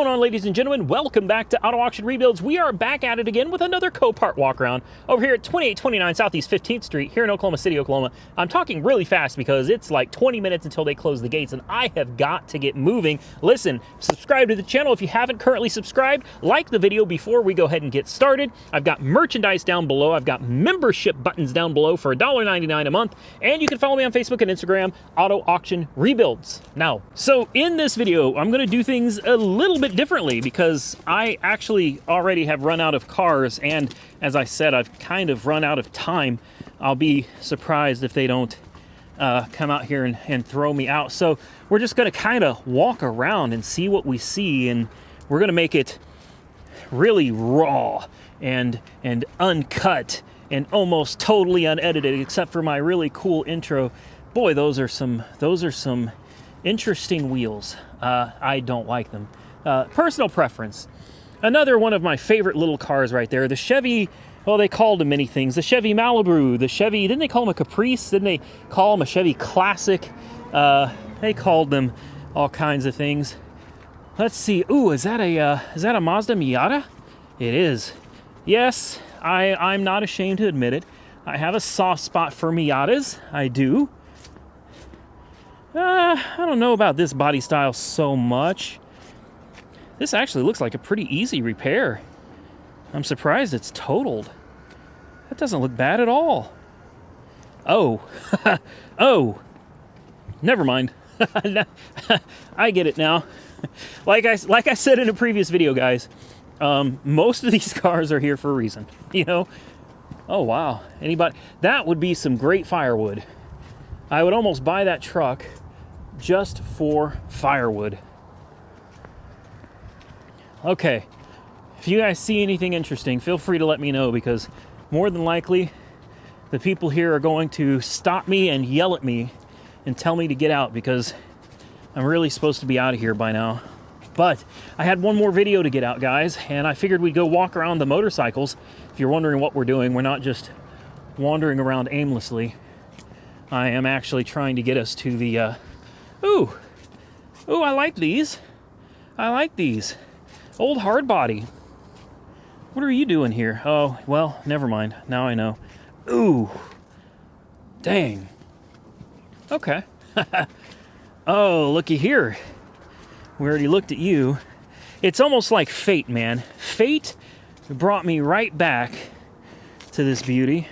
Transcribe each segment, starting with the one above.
going on, ladies and gentlemen? Welcome back to Auto Auction Rebuilds. We are back at it again with another Copart walk around over here at 2829 Southeast 15th Street here in Oklahoma City, Oklahoma. I'm talking really fast because it's like 20 minutes until they close the gates and I have got to get moving. Listen, subscribe to the channel if you haven't currently subscribed. Like the video before we go ahead and get started. I've got merchandise down below. I've got membership buttons down below for $1.99 a month. And you can follow me on Facebook and Instagram, Auto Auction Rebuilds. Now, so in this video, I'm going to do things a little bit differently because I actually already have run out of cars, and as I said, I've kind of run out of time. I'll be surprised if they don't come out here and throw me out. So we're just going to kind of walk around and see what we see, and we're going to make it really raw and uncut and almost totally unedited, except for my really cool intro. Boy, those are some interesting wheels. I don't like them. Personal preference. Another one of my favorite little cars right there, the Chevy. Well, they called them many things. The Chevy Malibu, the Chevy, didn't they call them a Caprice? Didn't they call them a Chevy Classic? They called them all kinds of things. Let's see. Ooh, is that a Mazda Miata? It is. Yes, I'm not ashamed to admit it. I have a soft spot for Miatas. I do. I don't know about this body style so much. This actually looks like a pretty easy repair. I'm surprised it's totaled. That doesn't look bad at all. Oh, oh, never mind. I get it now. Like I said in a previous video, guys, most of these cars are here for a reason, you know? Oh, wow. Anybody? That would be some great firewood. I would almost buy that truck just for firewood. Okay, if you guys see anything interesting, feel free to let me know, because more than likely the people here are going to stop me and yell at me and tell me to get out, because I'm really supposed to be out of here by now. But I had one more video to get out, guys, and I figured we'd go walk around the motorcycles. If you're wondering what we're doing, we're not just wandering around aimlessly. I am actually trying to get us to the Ooh, I like these. I like these. Old hard body. What are you doing here? Oh, well, never mind. Now I know. Ooh. Dang. Okay. Oh, looky here. We already looked at you. It's almost like fate, man. Fate brought me right back to this beauty.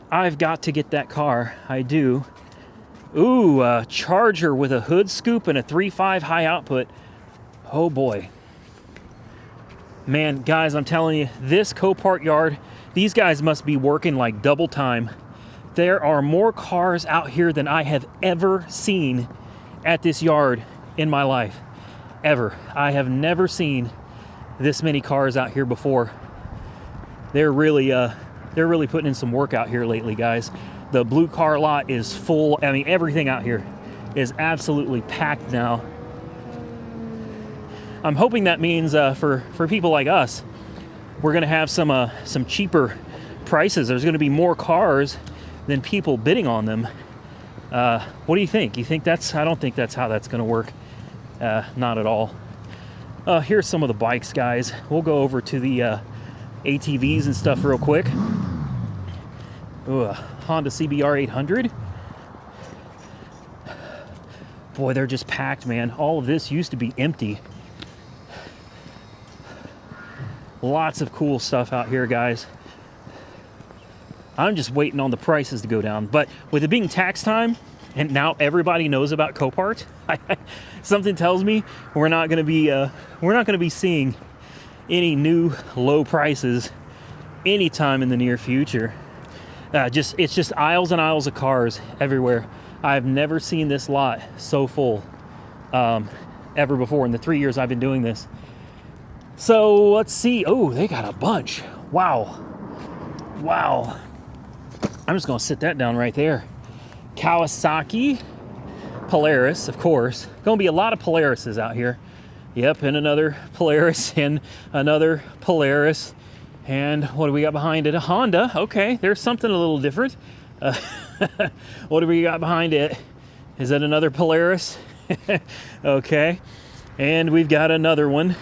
I've got to get that car. I do. Ooh, a Charger with a hood scoop and a 3.5 high output. Oh boy. Man, guys, I'm telling you, this Copart yard, these guys must be working like double time. There are more cars out here than I have ever seen at this yard in my life. Ever. I have never seen this many cars out here before. They're really putting in some work out here lately, guys. The blue car lot is full. I mean, everything out here is absolutely packed now. I'm hoping that means for people like us, we're going to have some cheaper prices. There's going to be more cars than people bidding on them. What do you think? You think that's? I don't think that's how that's going to work. Not at all. Here's some of the bikes, guys. We'll go over to the ATVs and stuff real quick. Ooh, Honda CBR 800. Boy, they're just packed, man. All of this used to be empty. Lots of cool stuff out here, guys. I'm just waiting on the prices to go down. But with it being tax time, and now everybody knows about Copart, something tells me we're not going to be seeing any new low prices anytime in the near future. It's just aisles and aisles of cars everywhere. I've never seen this lot so full ever before in the 3 years I've been doing this. So let's see. Oh, they got a bunch. Wow. Wow. I'm just going to sit that down right there. Kawasaki Polaris, of course. Going to be a lot of Polarises out here. Yep, and another Polaris and another Polaris. And what do we got behind it? A Honda. Okay, there's something a little different. What do we got behind it? Is that another Polaris? Okay. And we've got another one.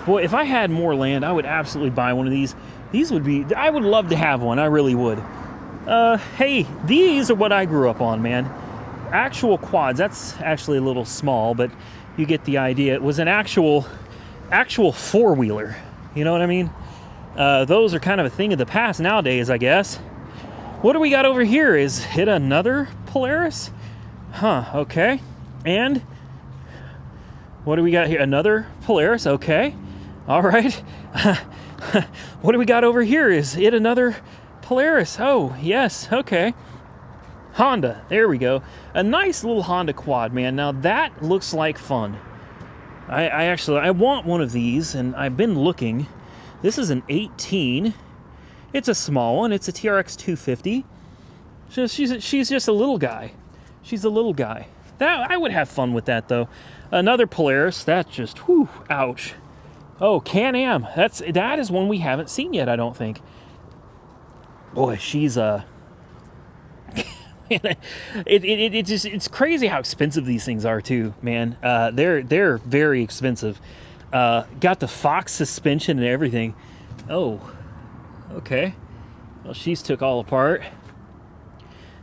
Boy, if I had more land, I would absolutely buy one of these. These would be, I would love to have one. I really would. Hey, these are what I grew up on, man. Actual quads. That's actually a little small, but you get the idea. It was an actual four-wheeler. You know what I mean? Those are kind of a thing of the past nowadays, I guess. What do we got over here? Is it another Polaris? Huh, okay. And what do we got here? Another Polaris, okay. All right. What do we got over here? Is it another Polaris? Oh, yes, okay. Honda, there we go. A nice little Honda quad, man. Now that looks like fun. I want one of these, and I've been looking. This is an 18. It's a small one. It's a TRX 250. She's just a little guy. She's a little guy. That I would have fun with that though. Another Polaris. That's just whew, ouch. Oh, Can-Am. That is one we haven't seen yet, I don't think. Boy, she's it's crazy how expensive these things are too, man. They're very expensive. Got the Fox suspension and everything. Oh, okay. Well, she's took all apart.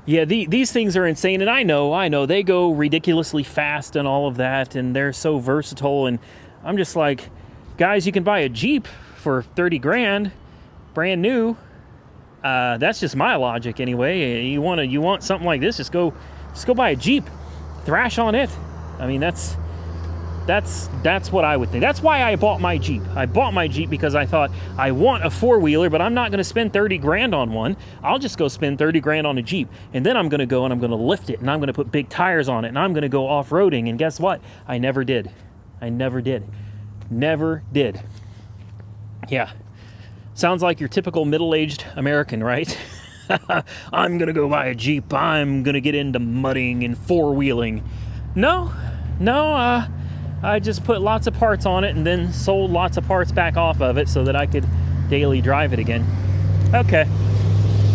Yeah, these things are insane, and I know they go ridiculously fast and all of that, and they're so versatile. And I'm just like, guys, you can buy a Jeep for 30 grand, brand new. That's just my logic anyway. You want something like this, just go buy a Jeep, thrash on it. I mean, that's what I would think. That's why I bought my Jeep. I bought my Jeep because I thought I want a four-wheeler, but I'm not going to spend 30 grand on one. I'll just go spend 30 grand on a Jeep, and then I'm going to go and I'm going to lift it, and I'm going to put big tires on it, and I'm going to go off-roading. And guess what? I never did. Never did. Yeah. Sounds like your typical middle-aged American, right? I'm going to go buy a Jeep. I'm going to get into mudding and four-wheeling. No, I just put lots of parts on it and then sold lots of parts back off of it so that I could daily drive it again. Okay,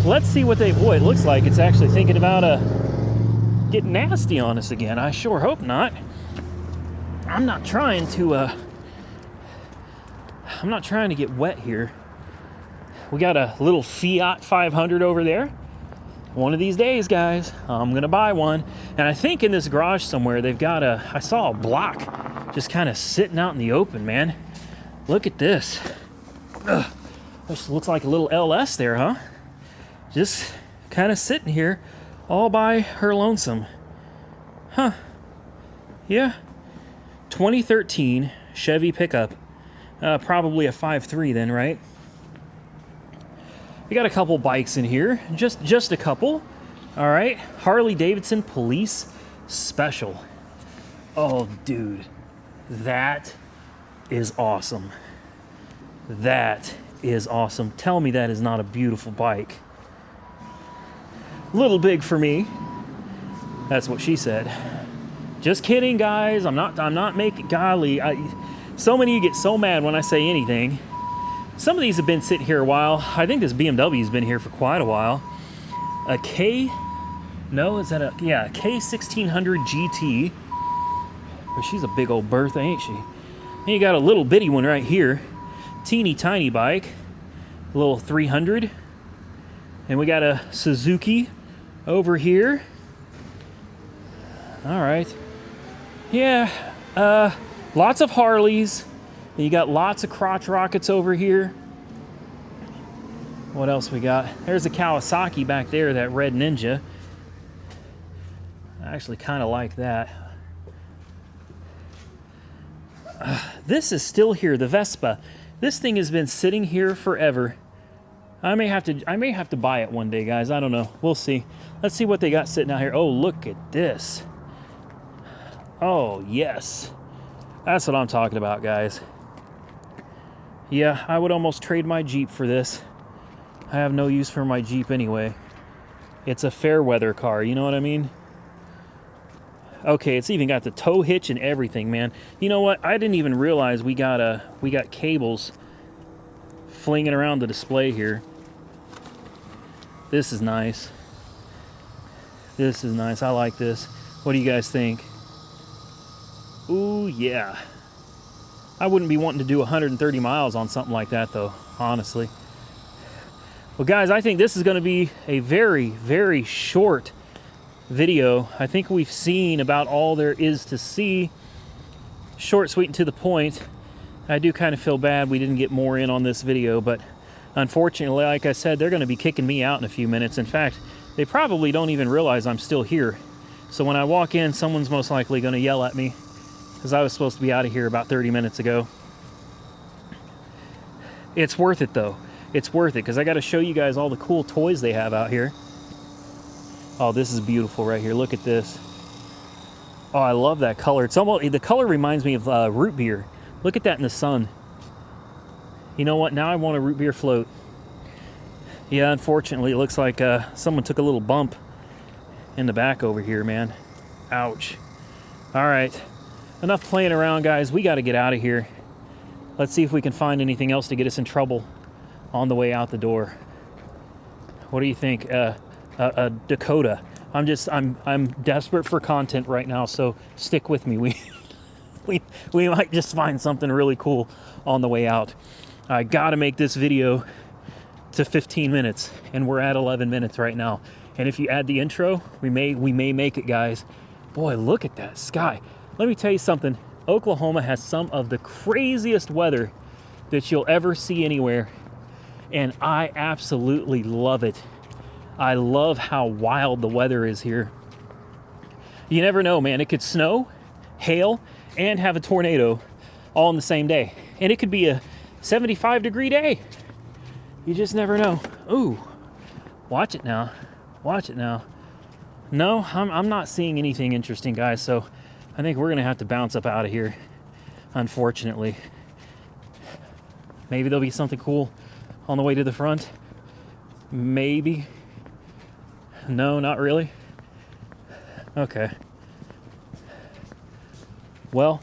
let's see what boy, it looks like it's actually thinking about getting nasty on us again. I sure hope not. I'm not trying to get wet here. We got a little Fiat 500 over there. One of these days, guys, I'm gonna buy one. And I think in this garage somewhere they've got I saw a block just kind of sitting out in the open, man. Look at this. Ugh. This looks like a little LS there, huh? Just kind of sitting here all by her lonesome. Huh. Yeah. 2013 Chevy pickup. Probably a 5.3 then, right? We got a couple bikes in here, just a couple. All right, Harley Davidson Police Special. Oh, dude, that is awesome. That is awesome. Tell me that is not a beautiful bike. Little big for me. That's what she said. Just kidding, guys. I'm not making. Golly, so many of you get so mad when I say anything. Some of these have been sitting here a while. I think this BMW's been here for quite a while. A K1600 GT. But she's a big old Bertha, ain't she? And you got a little bitty one right here. Teeny tiny bike. A little 300. And we got a Suzuki over here. All right. Yeah, lots of Harleys. You got lots of crotch rockets over here. What else we got? There's a Kawasaki back there, that red Ninja. I actually kind of like that. This is still here, the Vespa. This thing has been sitting here forever. I may have to buy it one day, guys. I don't know. We'll see. Let's see what they got sitting out here. Oh, look at this. Oh, yes. That's what I'm talking about, guys. Yeah, I would almost trade my Jeep for this. I have no use for my Jeep anyway. It's a fair weather car, you know what I mean? Okay, it's even got the tow hitch and everything, man. You know what? I didn't even realize we got cables flinging around the display here. This is nice. This is nice. I like this. What do you guys think? Ooh, yeah. I wouldn't be wanting to do 130 miles on something like that, though, honestly. Well, guys, I think this is going to be a very, very short video. I think we've seen about all there is to see. Short, sweet, and to the point. I do kind of feel bad we didn't get more in on this video, but unfortunately, like I said, they're going to be kicking me out in a few minutes. In fact, they probably don't even realize I'm still here. So when I walk in, someone's most likely going to yell at me because I was supposed to be out of here about 30 minutes ago. It's worth it, though. It's worth it because I got to show you guys all the cool toys they have out here. Oh, this is beautiful right here. Look at this. Oh, I love that color. It's almost, the color reminds me of root beer. Look at that in the sun. You know what? Now I want a root beer float. Yeah, unfortunately, it looks like someone took a little bump in the back over here, man. Ouch. All right. Enough playing around, guys. We got to get out of here. Let's see if we can find anything else to get us in trouble on the way out the door. What do you think? Dakota. I'm desperate for content right now, so stick with me. We might just find something really cool on the way out. I gotta make this video to 15 minutes, and we're at 11 minutes right now. And if you add the intro, we may make it, guys. Boy, look at that sky. Let me tell you something. Oklahoma has some of the craziest weather that you'll ever see anywhere, and I absolutely love it. I love how wild the weather is here. You never know, man. It could snow, hail, and have a tornado all in the same day. And it could be a 75-degree day. You just never know. Ooh, watch it now. Watch it now. No, I'm not seeing anything interesting, guys, so I think we're going to have to bounce up out of here, unfortunately. Maybe there'll be something cool on the way to the front. Maybe. No, not really. Okay. Well,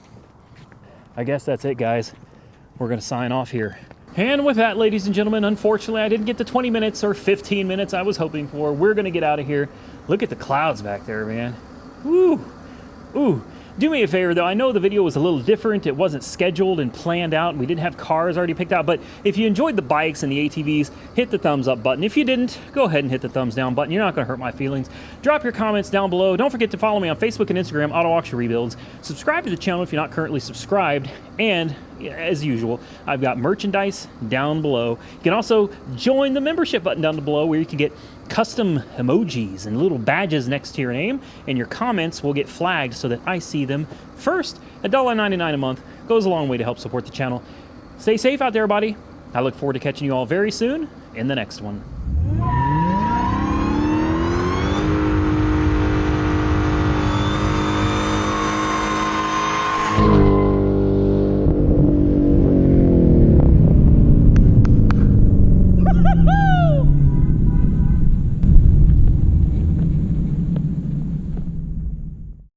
I guess that's it, guys. We're going to sign off here. And with that, ladies and gentlemen, unfortunately, I didn't get the 20 minutes or 15 minutes I was hoping for. We're going to get out of here. Look at the clouds back there, man. Woo! Ooh. Do me a favor, though. I know the video was a little different. It wasn't scheduled and planned out, and we didn't have cars already picked out. But if you enjoyed the bikes and the ATVs, hit the thumbs up button. If you didn't, go ahead and hit the thumbs down button. You're not going to hurt my feelings. Drop your comments down below. Don't forget to follow me on Facebook and Instagram, Auto Auction Rebuilds. Subscribe to the channel if you're not currently subscribed. And as usual, I've got merchandise down below. You can also join the membership button down below where you can get custom emojis and little badges next to your name, and your comments will get flagged so that I see them first. $1.99 a month goes a long way to help support the channel. Stay safe out there, everybody. I look forward to catching you all very soon in the next one.